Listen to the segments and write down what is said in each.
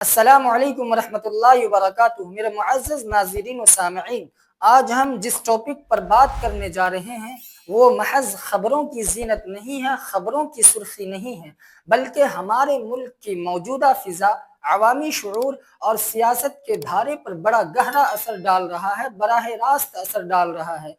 السلام علیکم ورحمۃ اللہ وبرکاتہ۔ میرے معزز ناظرین و سامعین، آج ہم جس ٹاپک پر بات کرنے جا رہے ہیں وہ محض خبروں کی زینت نہیں ہے، خبروں کی سرخی نہیں ہے، بلکہ ہمارے ملک کی موجودہ فضا، عوامی شعور اور سیاست کے دھارے پر بڑا گہرا اثر ڈال رہا ہے، براہ راست اثر ڈال رہا ہے۔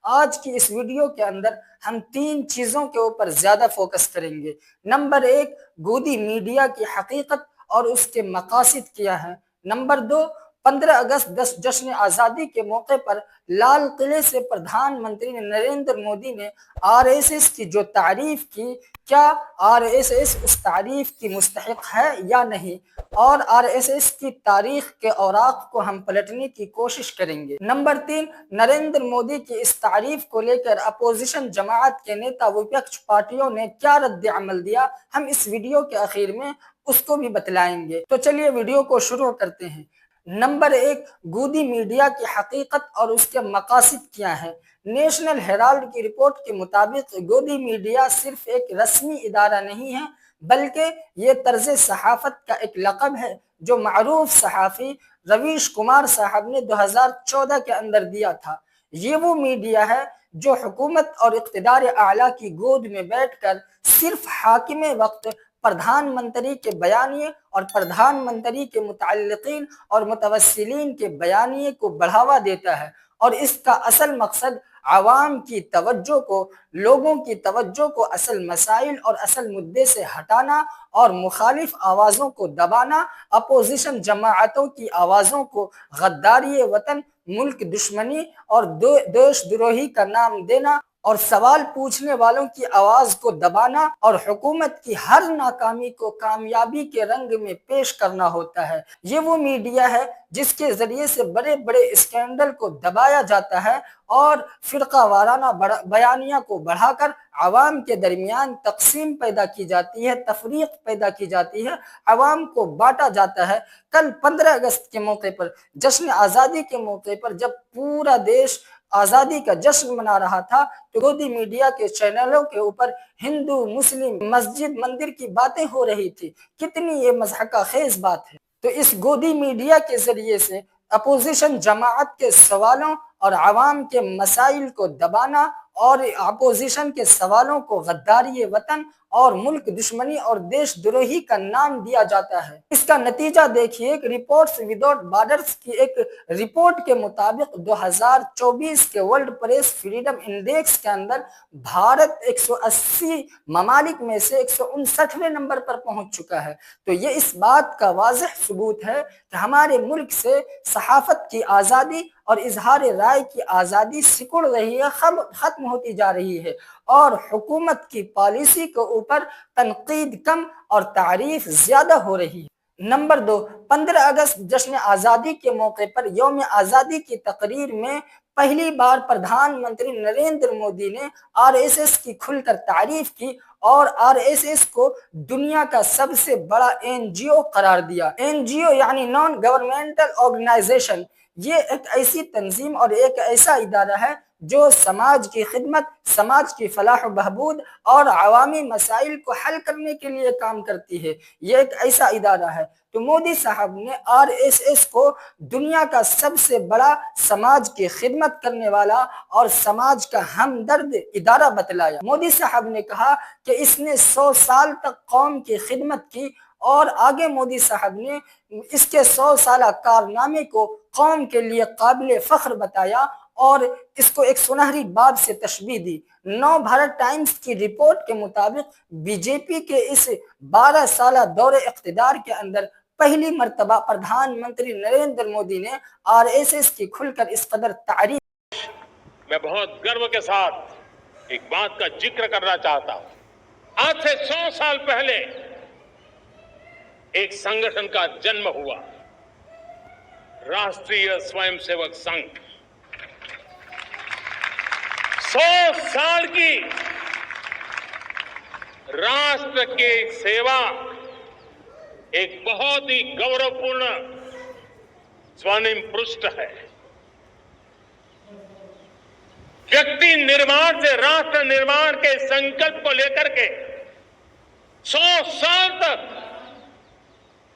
آج کی اس ویڈیو کے اندر ہم 3 چیزوں کے اوپر زیادہ فوکس کریں گے۔ نمبر 1، گودی میڈیا کی حقیقت اور اس کے مقاصد کیا ہے۔ نمبر 2، 15 اگست جشن آزادی کے موقع پر لال قلعے سے پردھان منتری نریندر مودی نے آر ایس ایس کی جو تعریف کی، کیا آر ایس ایس اس تعریف کی مستحق ہے یا نہیں، اور آر ایس ایس کی تاریخ کے اوراق کو ہم پلٹنے کی کوشش کریں گے۔ نمبر 3، نریندر مودی کی اس تعریف کو لے کر اپوزیشن جماعت کے نیتا وپکش پارٹیوں نے کیا رد عمل دیا، ہم اس ویڈیو کے آخر میں اس کو بھی بتلائیں گے۔ تو چلیے ویڈیو کو شروع کرتے ہیں۔ نمبر 1، گودی میڈیا کی حقیقت اور اس کے مقاصد کیا ہیں۔ نیشنل ہیرالڈ کی رپورٹ کے مطابق گودی میڈیا صرف ایک رسمی ادارہ نہیں ہے، بلکہ یہ طرز صحافت کا ایک لقب ہے جو معروف صحافی رویش کمار صاحب نے 2014 کے اندر دیا تھا۔ یہ وہ میڈیا ہے جو حکومت اور اقتدار اعلیٰ کی گود میں بیٹھ کر صرف حاکم وقت پردھان منتری کے بیانیے اور پردھان منتری کے متعلقین اور متوسلین کے بیانیے کو بڑھاوا دیتا ہے، اور اس کا اصل مقصد عوام کی توجہ کو، لوگوں کی توجہ کو اصل مسائل اور اصل مدعے سے ہٹانا اور مخالف آوازوں کو دبانا، اپوزیشن جماعتوں کی آوازوں کو غداری وطن، ملک دشمنی اور دیش دروہی کا نام دینا، اور سوال پوچھنے والوں کی آواز کو دبانا، اور حکومت کی ہر ناکامی کو کامیابی کے رنگ میں پیش کرنا ہوتا ہے۔ یہ وہ میڈیا ہے جس کے ذریعے سے بڑے بڑے اسکینڈل کو دبایا جاتا ہے اور فرقہ وارانہ بیانیہ کو بڑھا کر عوام کے درمیان تقسیم پیدا کی جاتی ہے، تفریق پیدا کی جاتی ہے، عوام کو بانٹا جاتا ہے۔ کل 15 اگست کے موقع پر، جشن آزادی کے موقع پر، جب پورا دیش آزادی کا جشن منا رہا تھا، تو گودی میڈیا کے چینلوں کے اوپر ہندو، مسلم، مسجد، مندر کی باتیں ہو رہی تھی۔ کتنی یہ مضحکہ خیز بات ہے۔ تو اس گودی میڈیا کے ذریعے سے اپوزیشن جماعت کے سوالوں اور عوام کے مسائل کو دبانا اور اپوزیشن کے سوالوں کو غداری وطن اور ملک دشمنی اور دیش دروہی کا نام دیا جاتا ہے۔ اس کا نتیجہ دیکھیے کہ رپورٹس وداؤٹ بارڈرز کی ایک رپورٹ کے مطابق 2024 کے ورلڈ پریس فریڈم انڈیکس کے اندر بھارت 180 ممالک میں سے 159ویں نمبر پر پہنچ چکا ہے۔ تو یہ اس بات کا واضح ثبوت ہے کہ ہمارے ملک سے صحافت کی آزادی اور اظہار رائے کی آزادی سکڑ رہی ہے، ختم ہوتی جا رہی ہے، اور حکومت کی پالیسی کے اوپر تنقید کم اور تعریف زیادہ ہو رہی ہے۔ نمبر 2، 15 اگست جشن آزادی کے موقع پر یوم آزادی کی تقریر میں پہلی بار پردھان منتری نریندر مودی نے آر ایس ایس کی کھل کر تعریف کی اور آر ایس ایس کو دنیا کا سب سے بڑا این جی او قرار دیا۔ این جی او یعنی نان گورنمنٹل آرگنائزیشن۔ یہ ایک ایسی تنظیم اور ایک ایسا ادارہ ہے جو سماج کی خدمت، سماج کی فلاح و بہبود اور عوامی مسائل کو حل کرنے کے لیے کام کرتی ہے۔ یہ ایک ایسا ادارہ ہے۔ تو مودی صاحب نے آر ایس ایس کو دنیا کا سب سے بڑا سماج کی خدمت کرنے والا اور سماج کا ہمدرد ادارہ بتلایا۔ مودی صاحب نے کہا کہ اس نے 100 سال تک قوم کی خدمت کی، اور آگے مودی صاحب نے اس کے 100 سالہ کارنامے کو قوم کے لیے قابل فخر بتایا اور اس کو ایک سنہری باب سے تشبیہ دی۔ نو بھارت ٹائمز کی رپورٹ کے مطابق بی جے پی کے اس 12 سالہ دور اقتدار کے اندر پہلی مرتبہ پردھان منتری نریندر مودی نے آر ایس ایس کی کھل کر اس قدر تعریف۔ میں بہت گرو کے ساتھ ایک بات کا ذکر کرنا چاہتا ہوں۔ آج سے 100 سال پہلے ایک سنگٹھن کا جنم ہوا، راشٹریہ سوئم سیوک سنگھ۔ 100 سال کی راشٹر کی سیوا ایک بہت ہی گوروپورن سورنم پرشٹھ ہے۔ ویکتی نرمان سے راشٹر نرمان کے سنکلپ کو لے کر کے 100 سال تک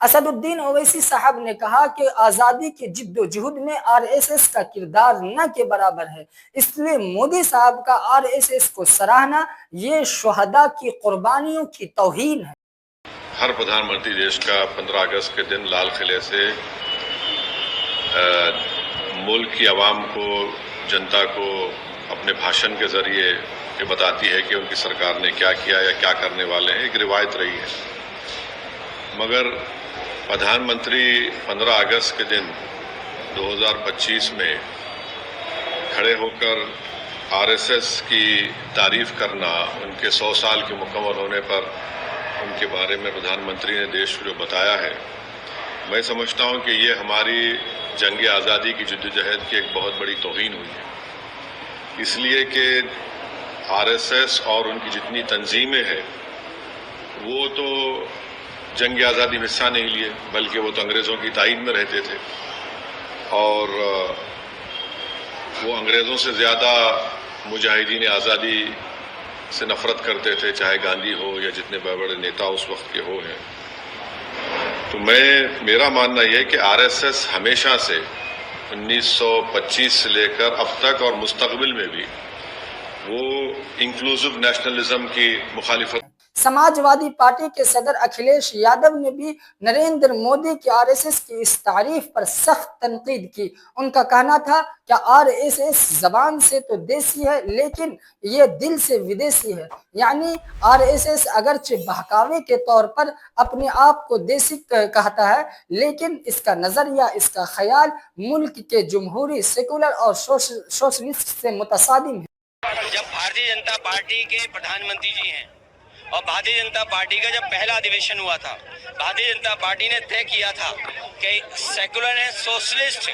اسد الدین اویسی صاحب نے کہا کہ آزادی کی جد و جہد میں آر ایس ایس کا کردار نہ کے برابر ہے، اس لیے مودی صاحب کا آر ایس ایس کو سراہنا یہ شہداء کی قربانیوں کی توہین ہے۔ ہر پردھان منتری دیش کا 15 اگست کے دن لال قلعے سے ملک کی عوام کو، جنتا کو اپنے بھاشن کے ذریعے یہ بتاتی ہے کہ ان کی سرکار نے کیا کیا یا کیا کرنے والے ہیں، ایک روایت رہی ہے۔ مگر پردھان منتری 15 اگست کے دن 2025 میں کھڑے ہو کر آر ایس ایس کی تعریف کرنا، ان کے 100 سال کے مکمل ہونے پر ان کے بارے میں پردھان منتری نے دیش کو جو بتایا ہے، میں سمجھتا ہوں کہ یہ ہماری جنگ آزادی کی جدوجہد کی ایک بہت بڑی توہین ہوئی ہے، اس لیے کہ آر ایس ایس اور ان کی جتنی تنظیمیں ہیں وہ تو جنگ آزادی میں حصہ نہیں لیے، بلکہ وہ تو انگریزوں کی تائید میں رہتے تھے، اور وہ انگریزوں سے زیادہ مجاہدین آزادی سے نفرت کرتے تھے، چاہے گاندھی ہو یا جتنے بڑے بڑے نیتا اس وقت کے ہو ہیں۔ تو میرا ماننا یہ ہے کہ آر ایس ایس ہمیشہ سے 1925 سے لے کر اب تک اور مستقبل میں بھی وہ انکلوزو نیشنلزم کی مخالفت۔ سماجوادی پارٹی کے صدر اکھلیش یادو نے بھی نریندر مودی کی آر ایس ایس کی اس تعریف پر سخت تنقید کی۔ ان کا کہنا تھا کہ آر ایس ایس زبان سے تو دیسی ہے لیکن یہ دل سے ودیسی ہے، یعنی آر ایس ایس اگرچہ بہکاوے کے طور پر اپنے آپ کو دیسی کہتا ہے لیکن اس کا نظریہ، اس کا خیال ملک کے جمہوری، سیکولر اور سوشلسٹ سے متصادم ہے۔ جب بھارتی جنتا پارٹی کے پردھان منتری جی ہیں اور بھارتی جنتا پارٹی کا جب پہلا ادھیویشن ہوا تھا، بھارتی جنتا پارٹی نے طے کیا تھا کہ سیکولر اینڈ سوشلسٹ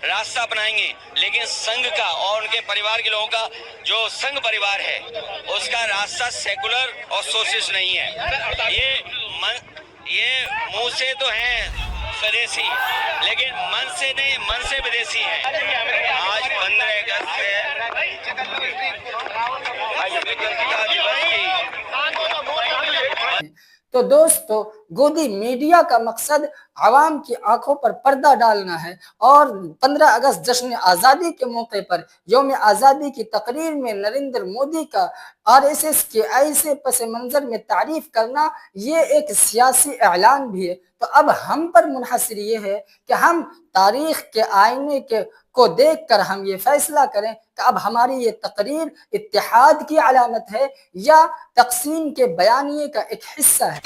راستہ اپنائیں گے، لیکن سنگھ کا اور ان کے پریوار کے لوگوں کا جو سنگھ پریوار ہے اس کا راستہ سیکولر اور سوشلسٹ نہیں ہے۔ یہ منہ سے تو ہیں سودیسی لیکن من سے نہیں، من سے ودیسی ہے۔ آج 15 اگست ہے، تو دوستو، گودی میڈیا کا مقصد عوام کی آنکھوں پر پردہ ڈالنا ہے، اور 15 اگست جشن آزادی کے موقع پر یوم آزادی کی تقریر میں نریندر مودی کا آر ایس ایس کے ایسے پس منظر میں تعریف کرنا یہ ایک سیاسی اعلان بھی ہے۔ تو اب ہم پر منحصر یہ ہے کہ ہم تاریخ کے آئینے کو دیکھ کر ہم یہ فیصلہ کریں کہ اب ہماری یہ تقریر اتحاد کی علامت ہے یا تقسیم کے بیانیے کا ایک حصہ ہے۔